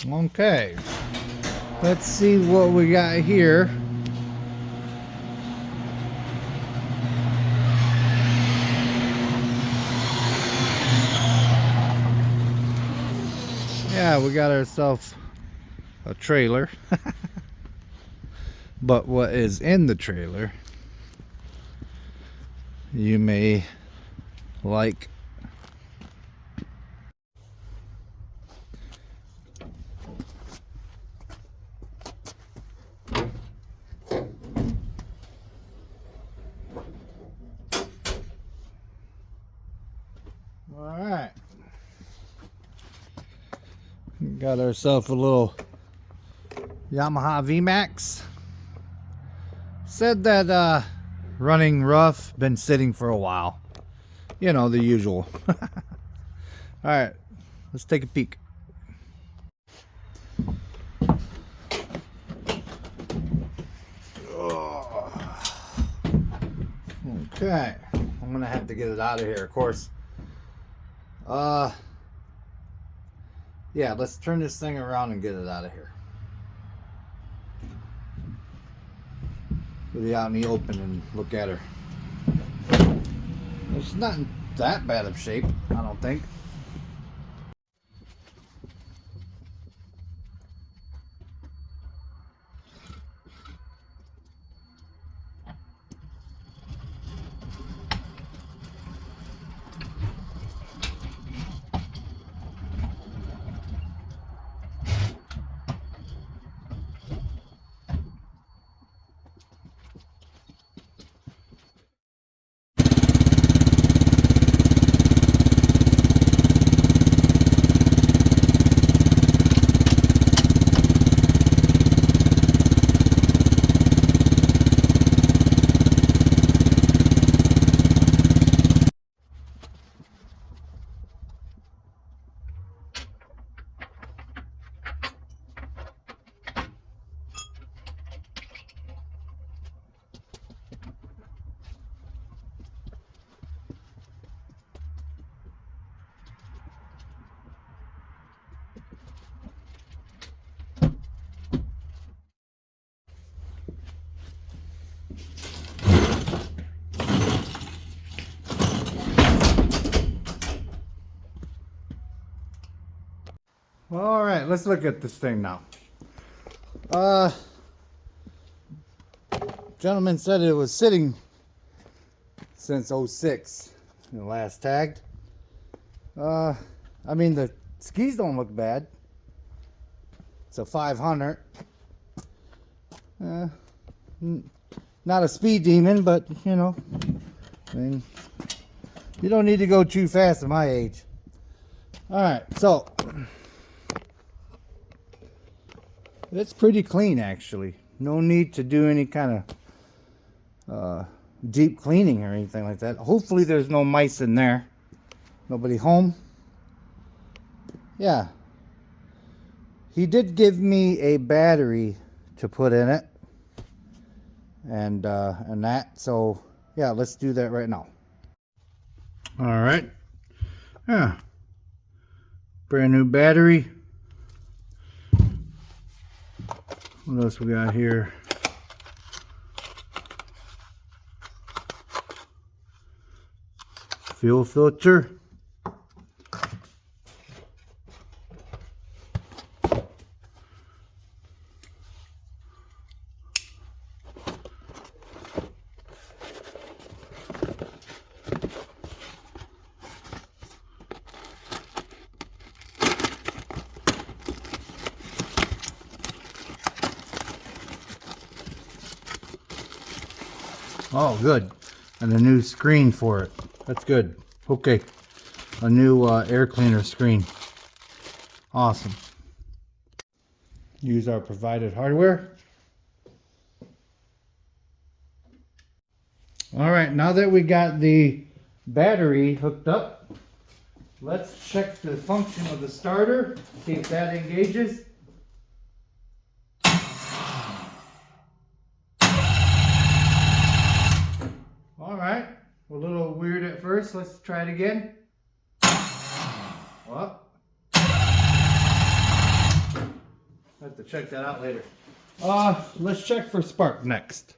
Okay, let's see what we got here. Yeah, we got ourselves a trailer. But what is in the trailer, you may like. Alright. Got ourselves a little Yamaha V-Max. Said that running rough, been sitting for a while. You know, the usual. Alright, let's take a peek. Okay, I'm gonna have to get it out of here, of course. Yeah, let's turn this thing around and get it out of here. Put it out in the open and look at her. It's not in that bad of shape, I don't think. Well, all right, let's look at this thing now. Gentleman said it was sitting since 06, the last tagged. I mean, the skis don't look bad. It's a 500. Not a speed demon, but you know, I mean, you don't need to go too fast at my age. All right, so it's pretty clean, actually. No need to do any kind of deep cleaning or anything like that. Hopefully there's no mice in there. Nobody home. Yeah. He did give me a battery to put in it. And that. So, yeah, let's do that right now. All right. Yeah. Brand new battery. What else we got here? Fuel filter. Oh, good. And a new screen for it. That's good. Okay. A new air cleaner screen. Awesome. Use our provided hardware. Alright, now that we got the battery hooked up, let's check the function of the starter. See if that engages. Alright, a little weird at first. Let's try it again. Well. to check that out later. Let's check for spark next.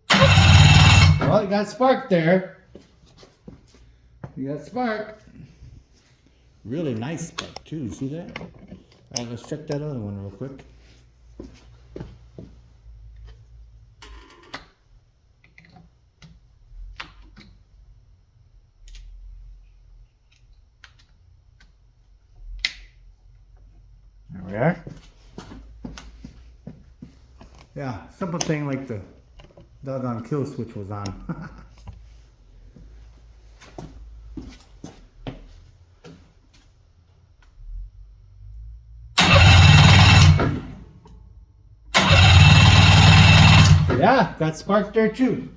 Well, you got spark there. You got spark. Really nice spark too, see that? Alright, let's check that other one real quick. There we are. Yeah, simple thing like the doggone kill switch was on. Yeah, got spark there too.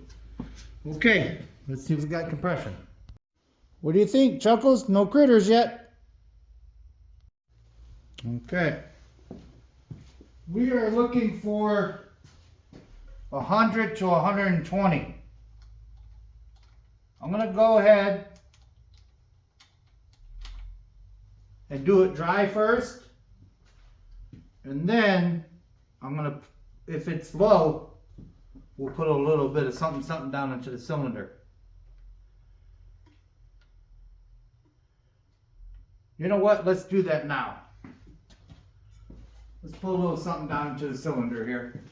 Okay, let's see if we got compression. What do you think, Chuckles? No critters yet. Okay. We are looking for 100 to 120. I'm going to go ahead and do it dry first. And then I'm going to, if it's low, we'll put a little bit of something down into the cylinder. You know what? Let's do that now. Let's put a little something down into the cylinder here.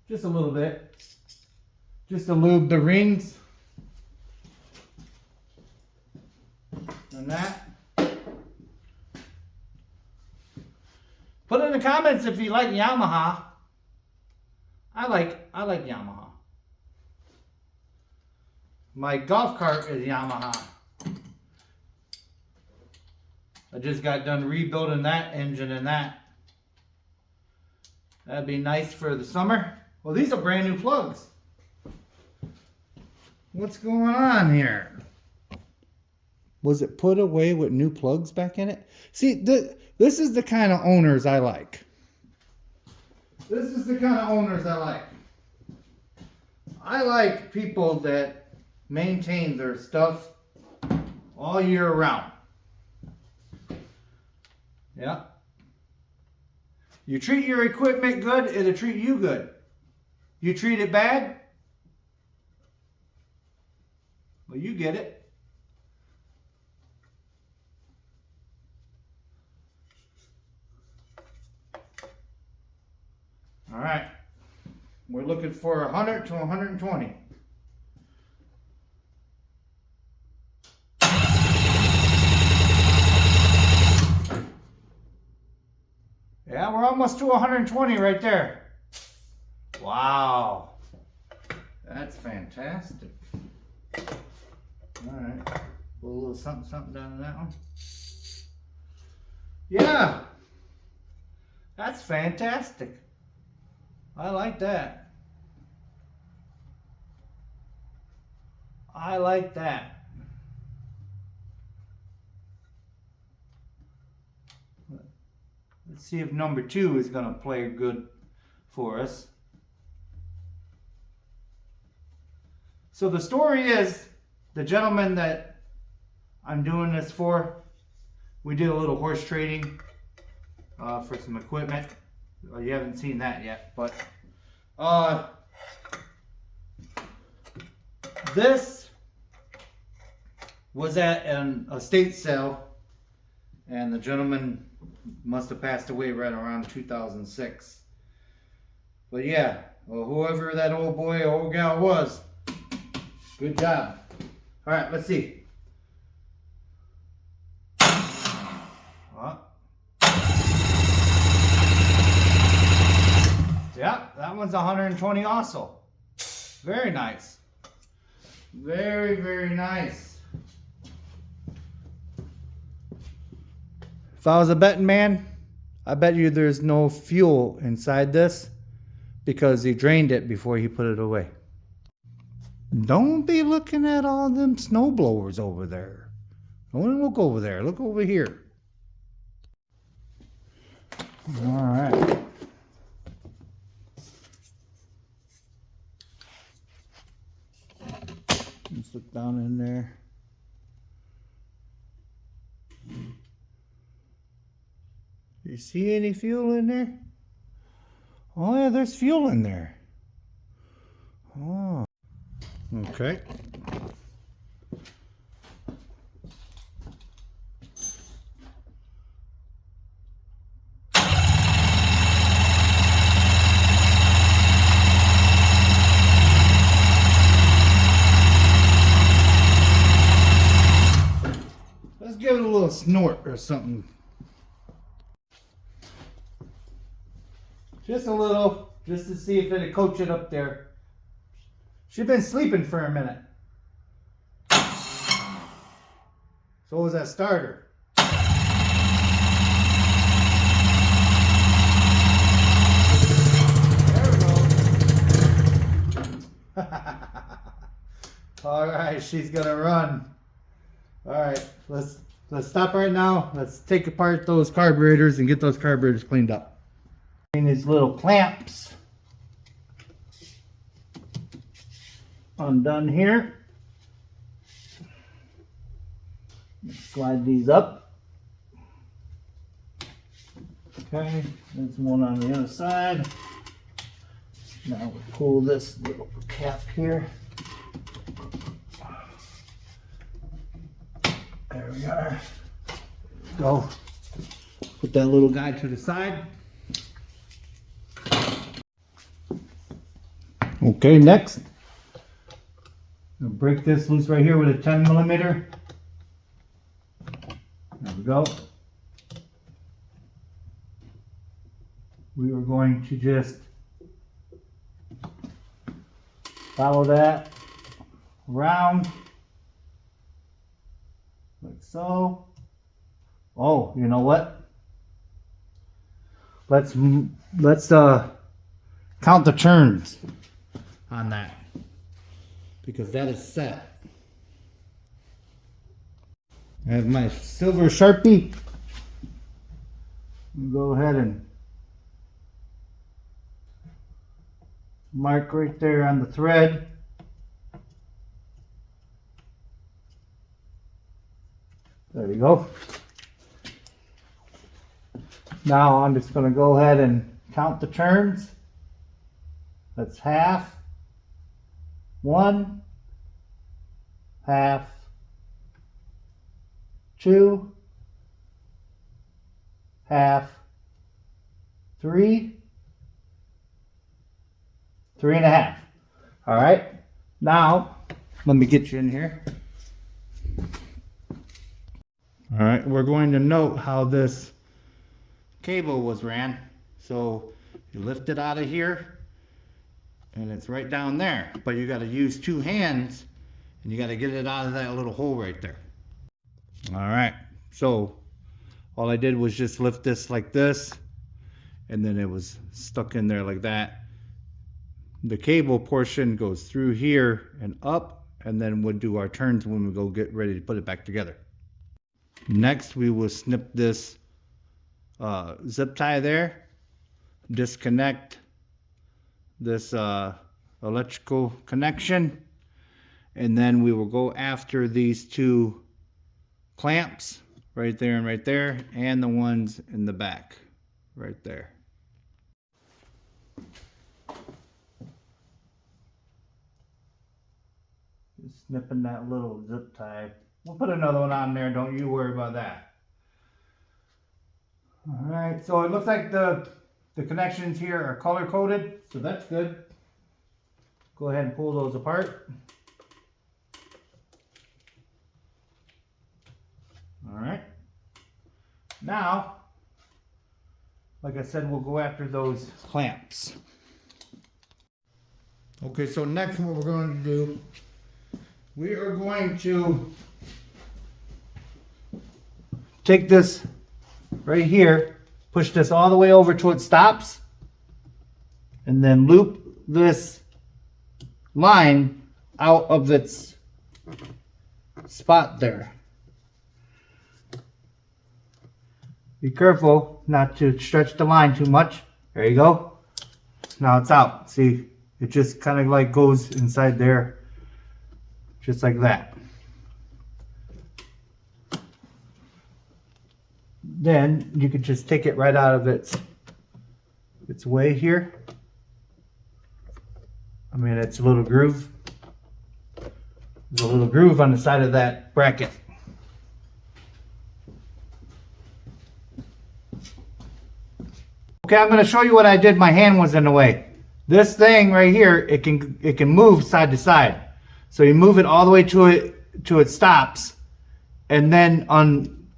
Just a little bit. Just to lube the rings. And that. Put in the comments if you like Yamaha. I like Yamaha. My golf cart is Yamaha. I just got done rebuilding that engine and that. That'd be nice for the summer. Well, these are brand new plugs. What's going on here? Was it put away with new plugs back in it? See, this is the kind of owners I like. This is the kind of owners I like. I like people that maintain their stuff all year round. Yeah. You treat your equipment good, it'll treat you good. You treat it bad, well, you get it. All right. We're looking for 100 to 120. Yeah, we're almost to 120 right there. Wow. That's fantastic. All right. Put a little something down in that one. Yeah. That's fantastic. I like that. I like that. Let's see if number 2 is going to play good for us. So the story is, the gentleman that I'm doing this for, we did a little horse trading for some equipment. You haven't seen that yet, but this was at an estate sale, and the gentleman must have passed away right around 2006. But yeah, well, whoever that old boy or old gal was, good job. All right, let's see. Yeah, that one's 120 also. Very nice. Very, very nice. If I was a betting man, I bet you there's no fuel inside this because he drained it before he put it away. Don't be looking at all them snow blowers over there. Don't look over there. Look over here. All right. Let's look down in there. You see any fuel in there? Oh yeah, there's fuel in there. Oh. Okay. Let's give it a little snort or something. Just a little, just to see if it'd coach it up there. She's been sleeping for a minute. So was that starter. There we go. All right, she's gonna run. All right, let's stop right now. Let's take apart those carburetors and get those carburetors cleaned up. These little clamps undone here. Slide these up. Okay, there's one on the other side. Now we pull this little cap here. There we are. Go. Put that little guy to the side. Okay, next. I'll break this loose right here with a 10mm. There we go. We are going to just follow that around like so. Oh, you know what? Let's count the turns on that, because that is set. I have my silver Sharpie. Go ahead and mark right there on the thread. There you go. Now I'm just going to go ahead and count the turns. That's half, 1, half, 2, half, 3, 3.5. All right. Now let me get you in here. All right. We're going to note how this cable was ran. So you lift it out of here. And it's right down there, but you got to use 2 hands and you got to get it out of that little hole right there. All right, so all I did was just lift this like this, and then it was stuck in there like that. The cable portion goes through here and up, and then we'll do our turns when we go get ready to put it back together. Next, we will snip this zip tie there, disconnect this electrical connection, and then we will go after these 2 clamps right there and right there, and the ones in the back right there. Just snipping that little zip tie. We'll put another one on there, don't you worry about that. All right, so it looks like the connections here are color coded, so that's good. Go ahead and pull those apart. All right. Now, like I said, we'll go after those clamps. Okay, so next what we're going to do, we are going to take this right here, push this all the way over till it stops, and then loop this line out of its spot there. Be careful not to stretch the line too much. There you go. Now it's out. See, it just kind of like goes inside there, just like that. then you could just take it right out of its way here. I mean, it's a little groove. There's a little groove on the side of that bracket. Okay, I'm going to show you what I did. My hand was in the way. This thing right here, it can move side to side. So you move it all the way to it stops, and then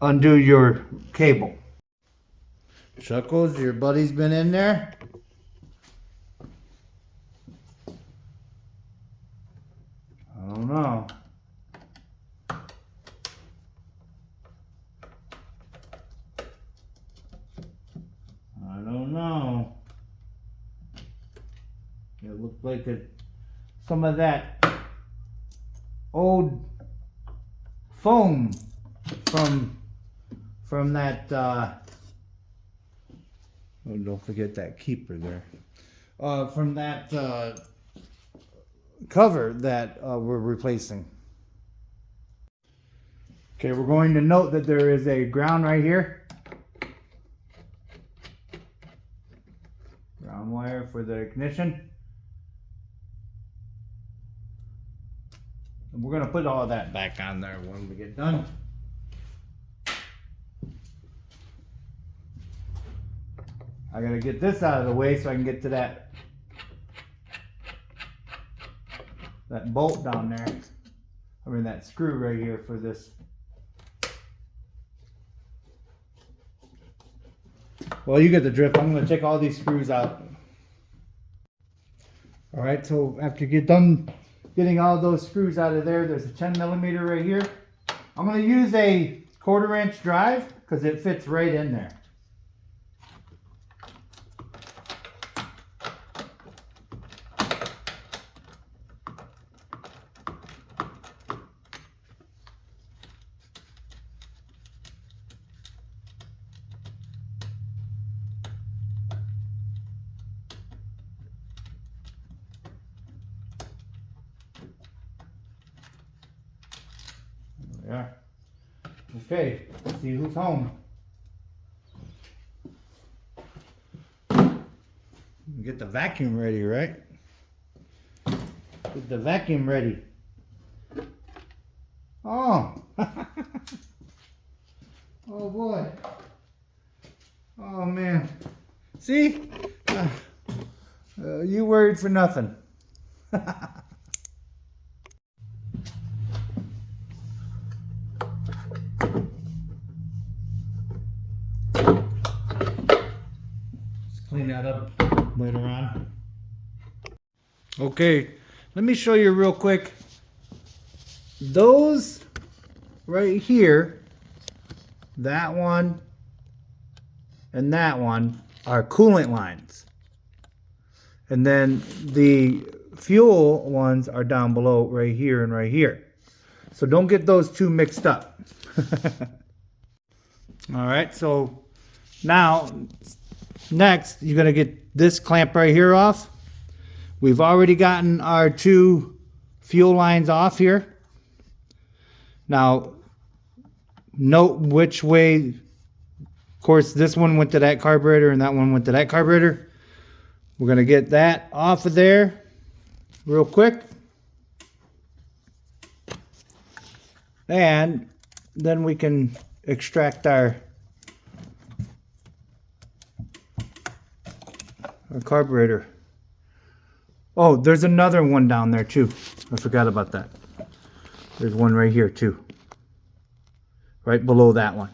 undo your cable. Chuckles, your buddy's been in there. I don't know. I don't know. It looked like some of that old foam from that oh, don't forget that keeper there. From that cover that we're replacing. Okay, we're going to note that there is a ground right here. Ground wire for the ignition. And we're going to put all that back on there when we get done. I got to get this out of the way so I can get to that bolt down there. I mean that screw right here for this. Well, you get the drift. I'm going to take all these screws out. Alright, so after you get done getting all those screws out of there, there's a 10mm right here. I'm going to use a 1/4" drive because it fits right in there. Yeah. Okay, let's see who's home. Get the vacuum ready, right? Get the vacuum ready. Oh. Oh boy. Oh man. See? You worried for nothing. Clean that up later on. Okay, let me show you real quick. Those right here, that one and that one are coolant lines. And then the fuel ones are down below right here and right here. So don't get those two mixed up. All right, so now next, you're going to get this clamp right here off. We've already gotten our two fuel lines off here. Now, note which way, of course, this one went to that carburetor and that one went to that carburetor. We're going to get that off of there real quick. And then we can extract our carburetor. Oh, there's another one down there too. I forgot about that. There's one right here too. Right below that one.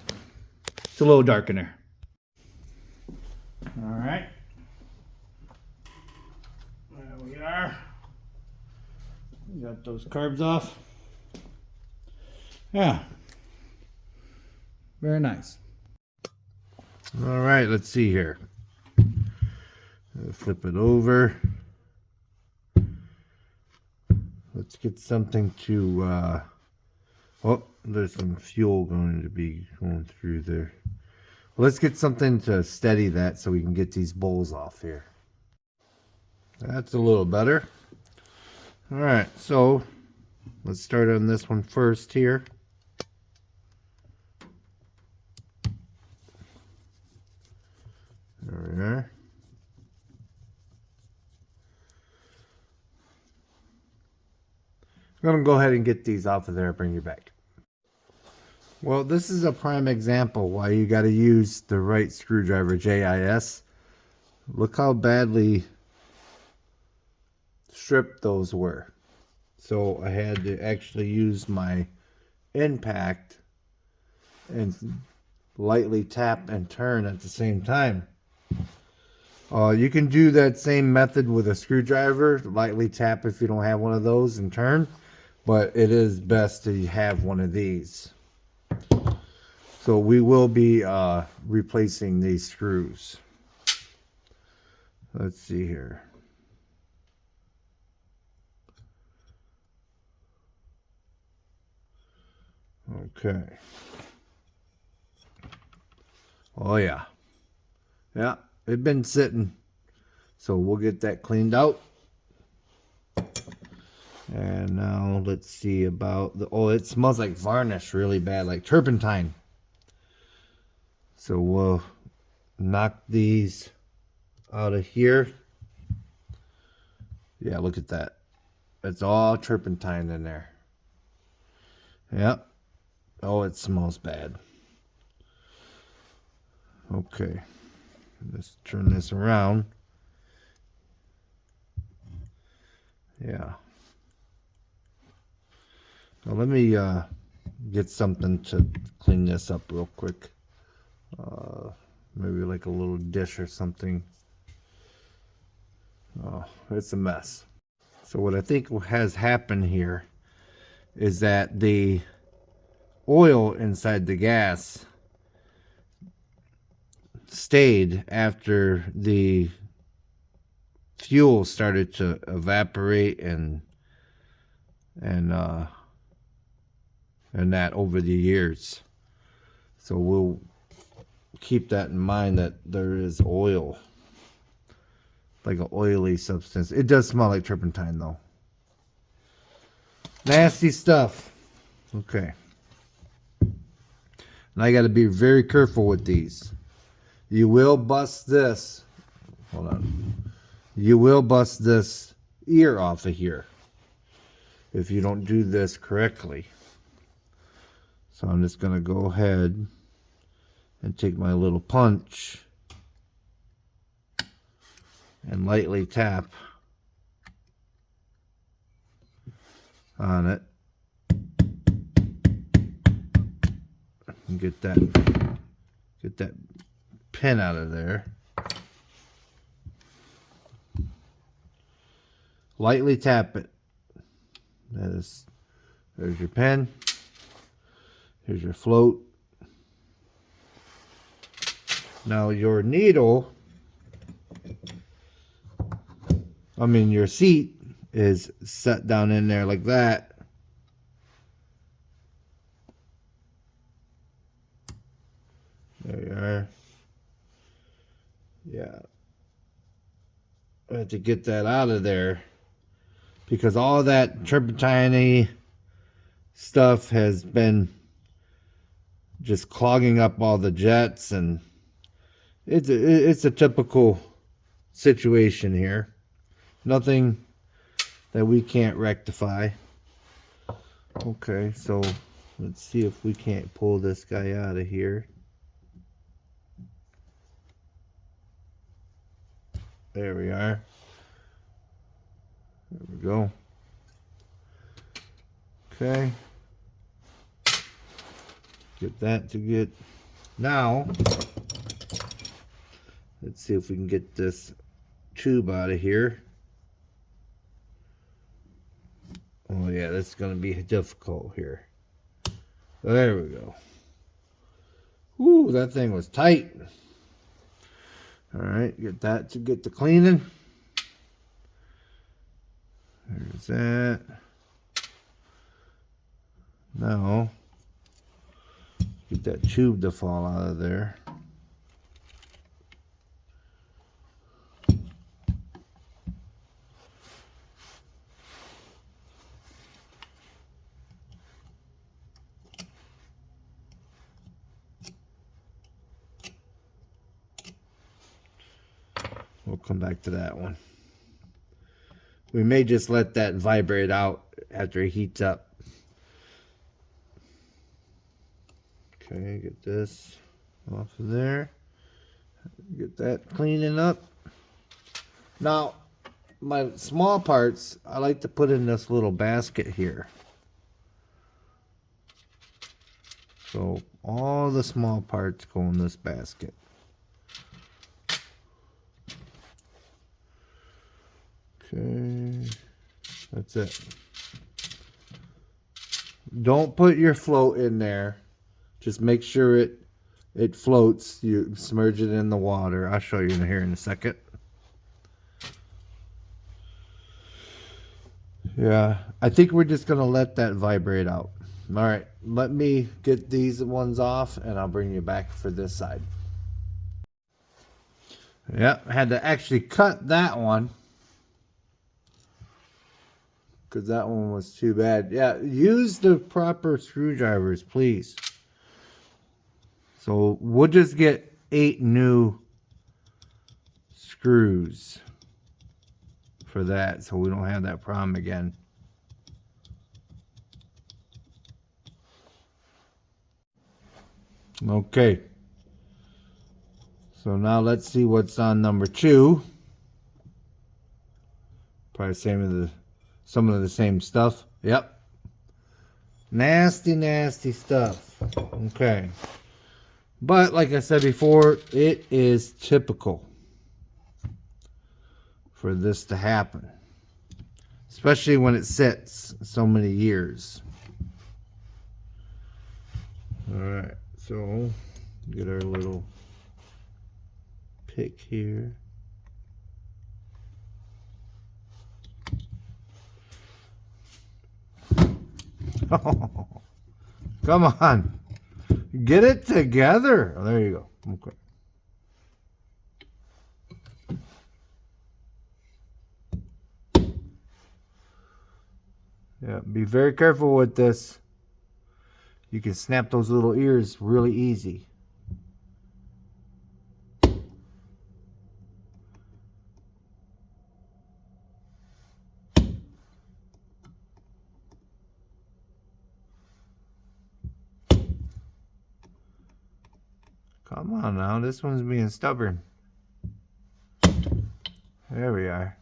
It's a little dark in there. All right. There we are. We got those carbs off. Yeah. Very nice. All right, let's see here. Flip it over. Let's get something to, oh, there's some fuel going to be going through there. Well, let's get something to steady that so we can get these bowls off here. That's a little better. All right, so let's start on this one first here. we are. I'm going to go ahead and get these off of there and bring you back. Well, this is a prime example why you got to use the right screwdriver, JIS. Look how badly stripped those were. So I had to actually use my impact and lightly tap and turn at the same time. You can do that same method with a screwdriver. Lightly tap if you don't have one of those and turn. But it is best to have one of these. So we will be replacing these screws. Let's see here. Okay. Oh yeah. Yeah, it's been sitting. So we'll get that cleaned out. And now let's see about the, oh, it smells like varnish really bad, like turpentine. So we'll knock these out of here. Yeah, look at that. It's all turpentine in there. Yep. Oh, it smells bad. Okay. Let's turn this around. Yeah. Now let me get something to clean this up real quick. Maybe like a little dish or something. Oh, it's a mess. So what I think has happened here is that the oil inside the gas stayed after the fuel started to evaporate and that over the years. So we'll keep that in mind, that there is oil, like an oily substance. It does smell like turpentine though. Nasty stuff. Okay. And I got to be very careful with these. You will bust this. Hold on. You will bust this ear off of here if you don't do this correctly. So I'm just going to go ahead and take my little punch and lightly tap on it and get that pin out of there. Lightly tap it. There's your pin. Here's your float. Now your needle, your seat is set down in there like that. There you are. Yeah. I have to get that out of there because all that turpentine-y stuff has been just clogging up all the jets, and it's a typical situation here. Nothing that we can't rectify. Okay, so let's see if we can't pull this guy out of here. There we are. There we go. Okay. Get that to get. Now, let's see if we can get this tube out of here. Oh yeah, that's going to be difficult here. There we go. Ooh, that thing was tight. Alright, get that to get the cleaning. There's that. Now, get that tube to fall out of there. come back to that one. We may just let that vibrate out after it heats up. Okay, get this off of there. Get that cleaning up. Now, my small parts, I like to put in this little basket here. So all the small parts go in this basket. Okay, that's it. Don't put your float in there. Just make sure it floats. You submerge it in the water. I'll show you in here in a second. Yeah, I think we're just gonna let that vibrate out. All right, let me get these ones off and I'll bring you back for this side. Yeah, I had to actually cut that one because that one was too bad. Yeah, use the proper screwdrivers, please. So we'll just get 8 new screws for that so we don't have that problem again. Okay. So now let's see what's on number 2. Probably some of the same stuff. Yep. Nasty, nasty stuff. Okay. But like I said before, it is typical for this to happen. Especially when it sits so many years. Alright, so get our little pick here. Oh, come on. Get it together. Oh, there you go. Okay. Yeah, be very careful with this. You can snap those little ears really easy. Come on now, this one's being stubborn. There we are.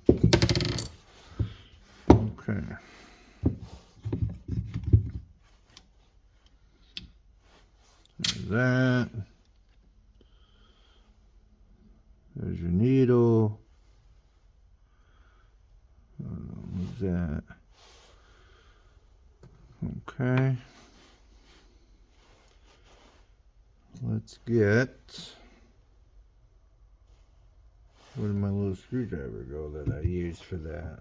Okay. There's that. There's your needle. What's that? Okay. Let's get, where did my little screwdriver go that I used for that?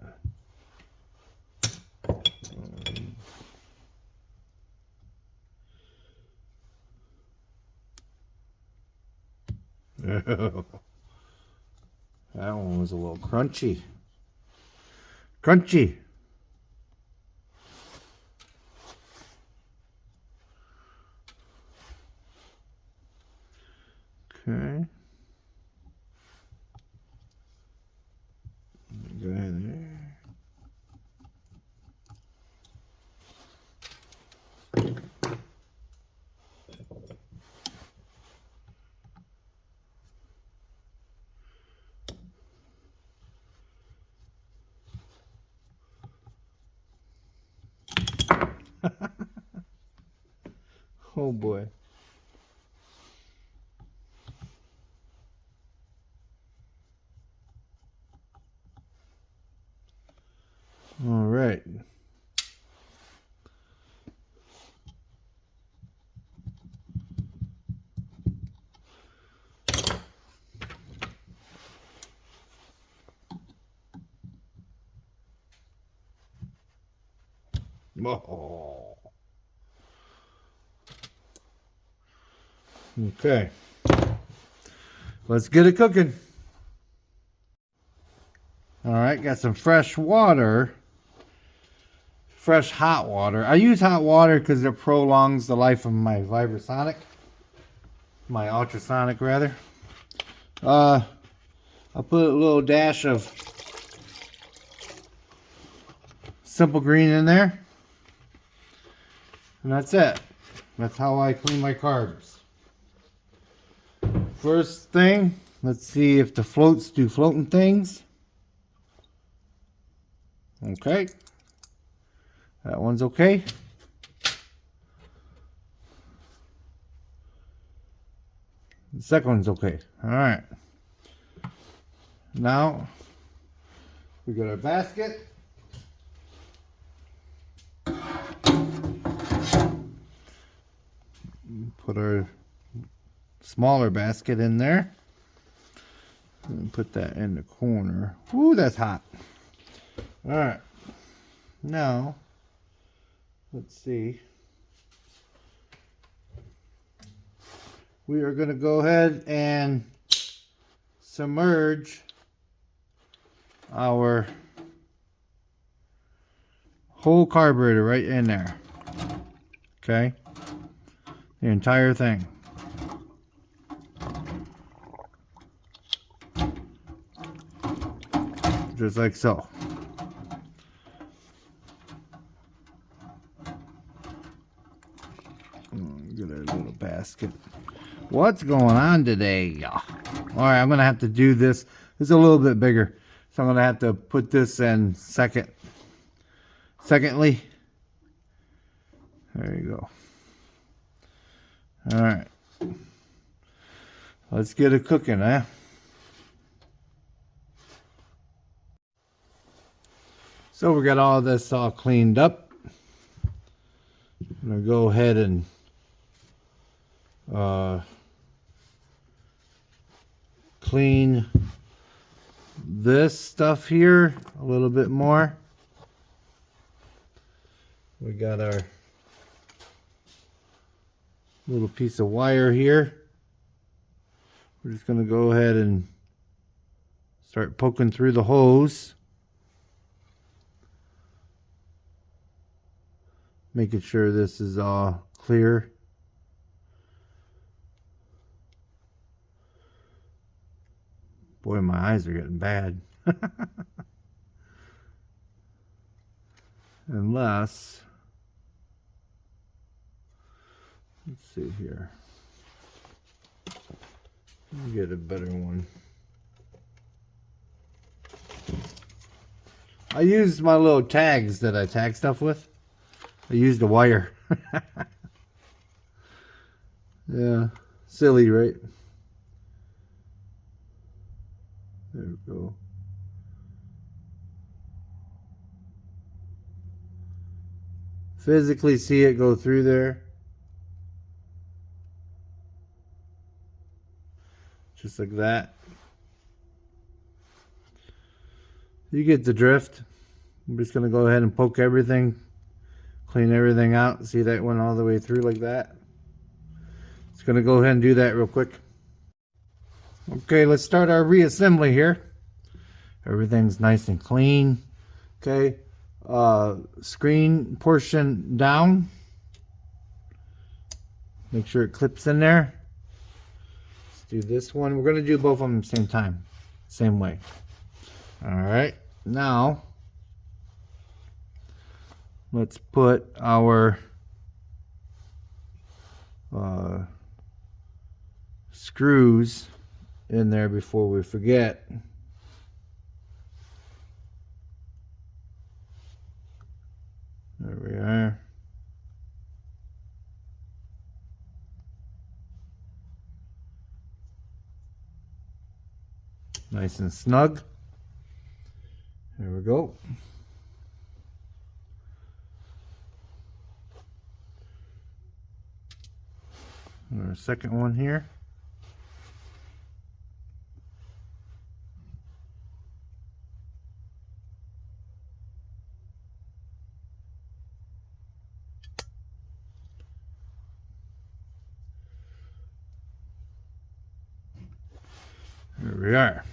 That one was a little crunchy. Crunchy. Okay. Go ahead there. Oh boy. All right. Oh. Okay. Let's get it cooking. All right, got some fresh water. Fresh hot water. I use hot water because it prolongs the life of my vibrasonic. My ultrasonic, rather. I'll put a little dash of simple green in there. And that's it. That's how I clean my carbs. First thing, let's see if the floats do floating things. Okay. That one's okay. The second one's okay. Alright. Now, we got our basket. Put our smaller basket in there. And put that in the corner. Ooh, that's hot. Alright. Now, let's see. We are going to go ahead and submerge our whole carburetor right in there. Okay? The entire thing. Just like so. Get our little basket. What's going on today? Alright, I'm going to have to do this. It's a little bit bigger. So I'm going to have to put this in secondly. There you go. Alright. Let's get it cooking, eh? So we got all this all cleaned up. I'm going to go ahead and clean this stuff here a little bit more. We got our little piece of wire here. We're just going to go ahead and start poking through the hose, making sure this is all clear. Boy, my eyes are getting bad. Unless, let's see here. Let me get a better one. I used my little tags that I tag stuff with. I used a wire. Yeah, silly, right? There we go. Physically see it go through there. Just like that. You get the drift. I'm just going to go ahead and poke everything. Clean everything out. See, that went all the way through like that. Just going to go ahead and do that real quick. Okay, let's start our reassembly here. Everything's nice and clean. Okay, screen portion down. Make sure it clips in there. Let's do this one. We're going to do both of them at the same time. Same way. Alright, now let's put our screws in there before we forget. There we are. Nice and snug. There we go. And our second one here. There we are.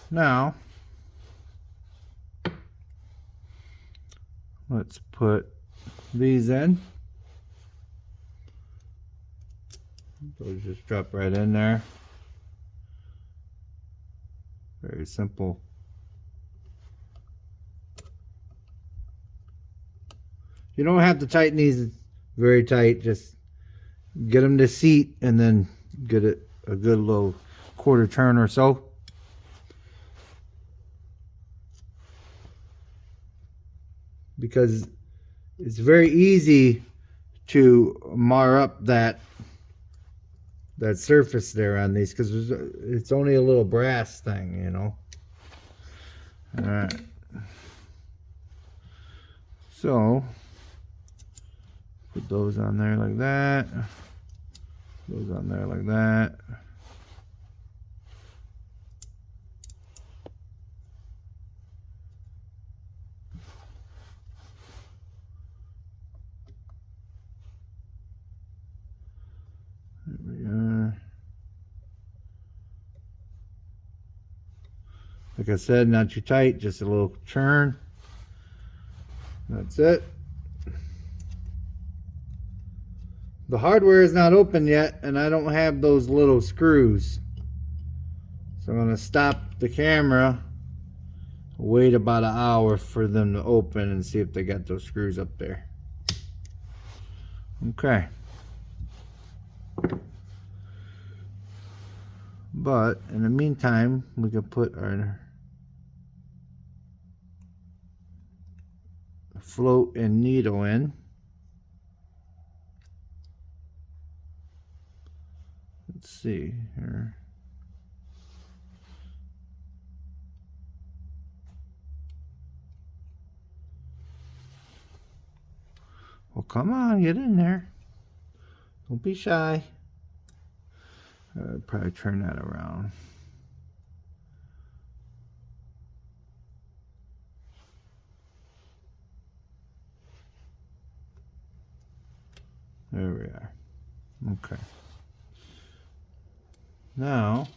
Now, let's put these in. Those just drop right in there. Very simple. You don't have to tighten these very tight. Just get them to seat and then get it a good little quarter turn or so. Because it's very easy to mar up that surface there on these, because it's only a little brass thing, you know. All right. So put those on there like that. Those on there like that. There we are. Like I said, not too tight, just a little turn. That's it. The hardware is not open yet, and I don't have those little screws. So I'm going to stop the camera, wait about an hour for them to open, and see if they got those screws up there. Okay. But in the meantime, we can put our float and needle in. Let's see here. Well, come on, get in there. Don't be shy. I'd probably turn that around. There we are. Okay. Now,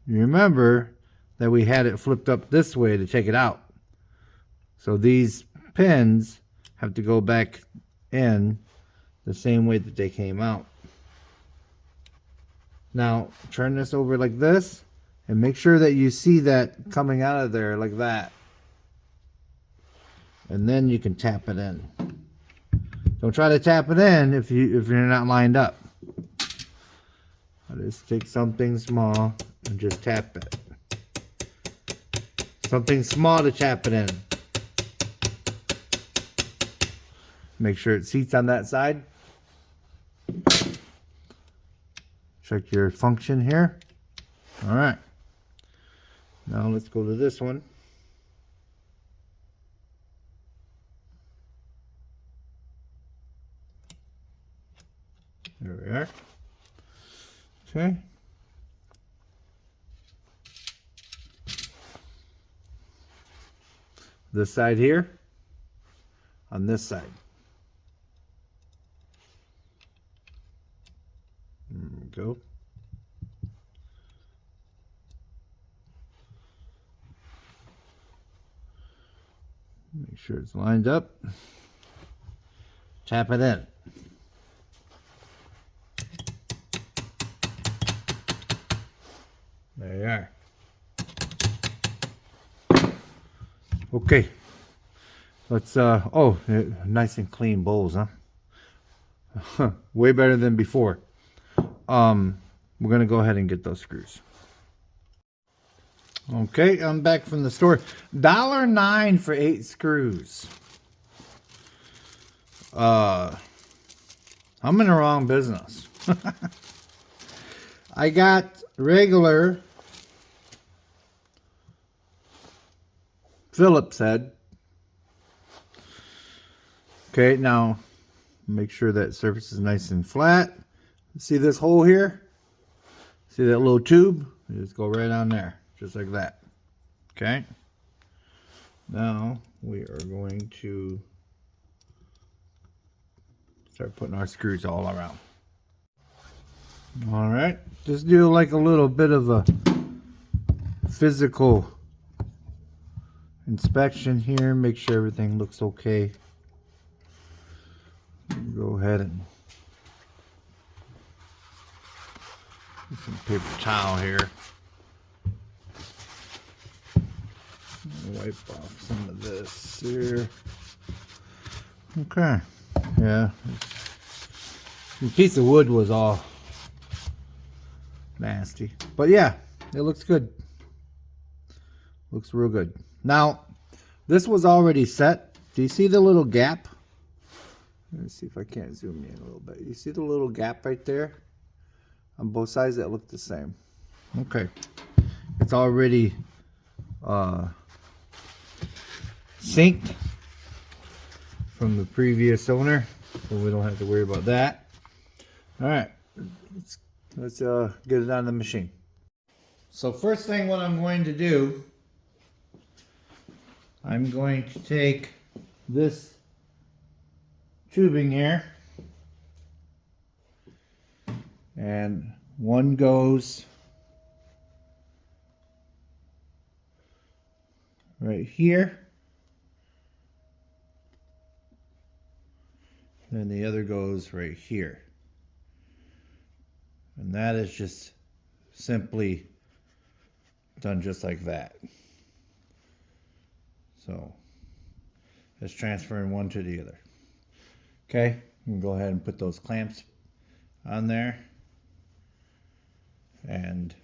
you remember that we had it flipped up this way to take it out. So these pins have to go back in the same way that they came out. Now, turn this over like this and make sure that you see that coming out of there like that. And then you can tap it in. Don't try to tap it in if you're not lined up. Just take something small and just tap it. Something small to tap it in. Make sure it seats on that side. Check your function here. All right. Now let's go to this one. There we are. Okay. This side here, on this side. There we go. Make sure it's lined up. Tap it in. There you are. Okay. Let's oh, nice and clean bowls, huh? Way better than before. We're gonna go ahead and get those screws. Okay, I'm back from the store. $1.09 for 8 screws. I'm in the wrong business. I got regular Phillips head. Okay, now make sure that surface is nice and flat. See this hole here? See that little tube? You just go right on there, just like that. Okay. Now we are going to start putting our screws all around. All right, just do like a little bit of a physical inspection here. Make sure everything looks okay. Go ahead and Some paper towel here. Wipe off some of this here. Okay. Yeah. The piece of wood was all nasty. But yeah, it looks good. Looks real good. Now, this was already set. Do you see the little gap? Let's see if I can't zoom in a little bit. You see the little gap right there? On both sides that look the same. Okay. It's already synced from the previous owner, so we don't have to worry about that. All right, let's get it on the machine. So first thing what I'm going to do, I'm going to take this tubing here, and one goes right here, and the other goes right here. And that is just simply done just like that. So it's transferring one to the other. Okay, you can go ahead and put those clamps on there and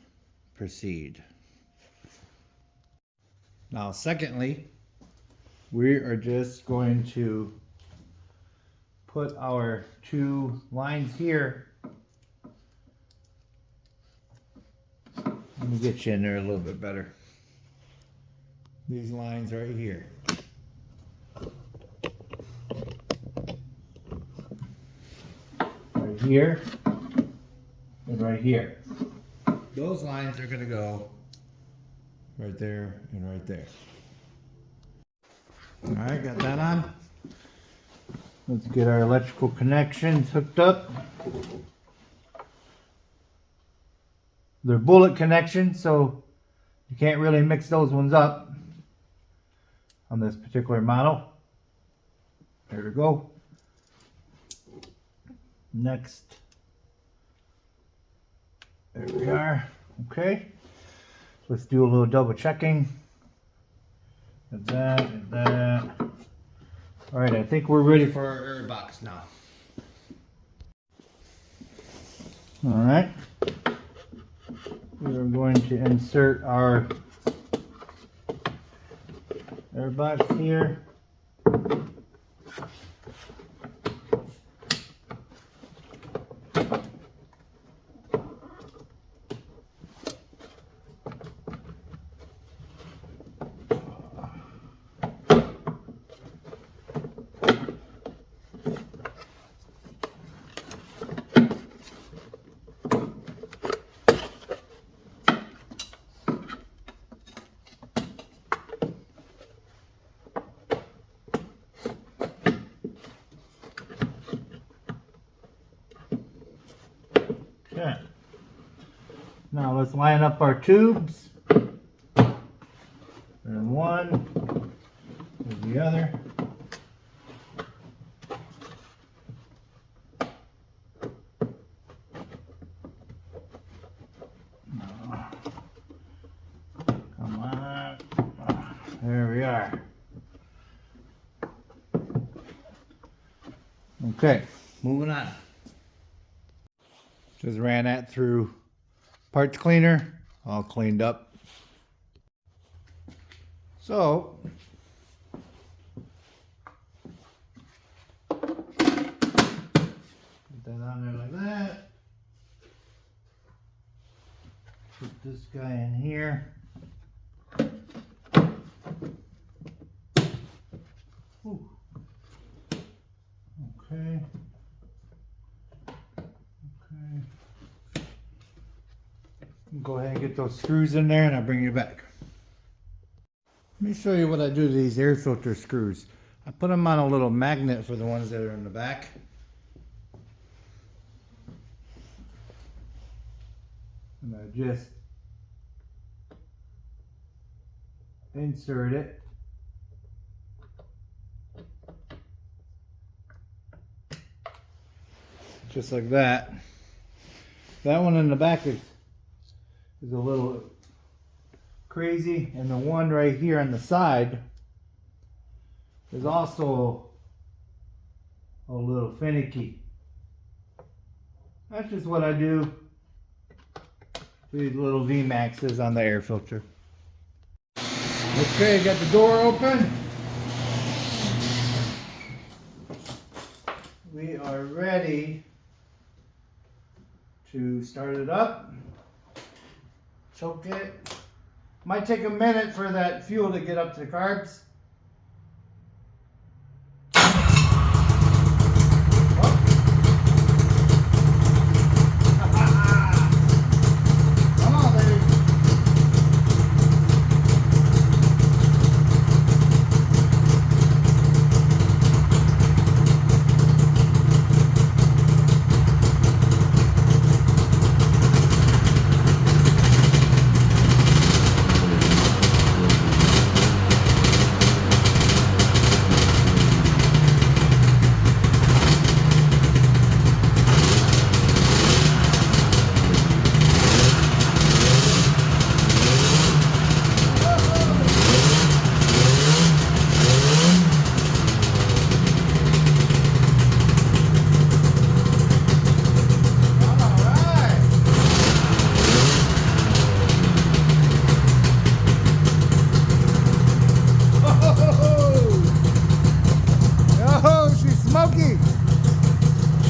proceed. Now, secondly, we are just going to put our two lines here. Let me get you in there a little bit better. These lines right here. Right here and right here. Those lines are going to go right there and right there. All right, got that on. Let's get our electrical connections hooked up. They're bullet connections, so you can't really mix those ones up on this particular model. There we go. Next. There we are. Okay. Let's do a little double checking. And that, and that. All right, I think we're ready for our airbox now. All right. We are going to insert our airbox here. Okay. Now let's line up our tubes. And one, and the other. Come on. There we are. Okay, moving on. Just ran that through parts cleaner, all cleaned up. So, put that on there like that. Put this guy in here. Ooh. Okay. Go ahead and get those screws in there and I'll bring you back. Let me show you what I do to these air filter screws. I put them on a little magnet for the ones that are in the back. And I just insert it. Just like that. That one in the back is is a little crazy, and the one right here on the side is also a little finicky. That's just what I do to these little V-Maxes on the air filter. Okay, got the door open. We are ready to start it up. Choke it. Might take a minute for that fuel to get up to the carbs.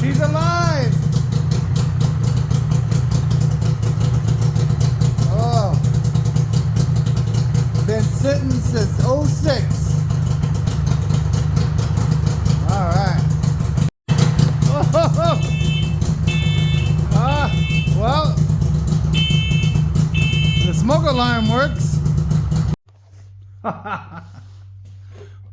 She's alive! Oh, been sitting since '06. All right. Oh, well, the smoke alarm works.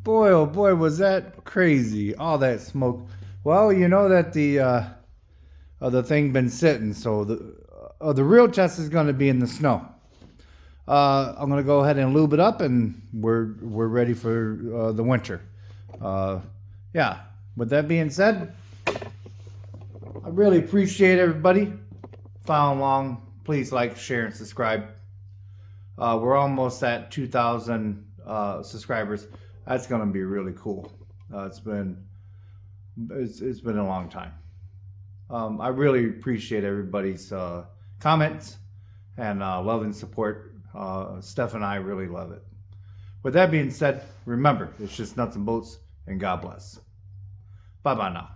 Boy, oh boy, was that crazy! All that smoke. Well, you know that the thing been sitting, so the real test is going to be in the snow. I'm going to go ahead and lube it up, and we're ready for the winter. Yeah. With that being said, I really appreciate everybody following along. Please like, share, and subscribe. We're almost at 2,000 subscribers. That's going to be really cool. It's been a long time. I really appreciate everybody's comments and love and support. Steph and I really love it. With that being said, remember, it's just nuts and bolts, and God bless. Bye-bye now.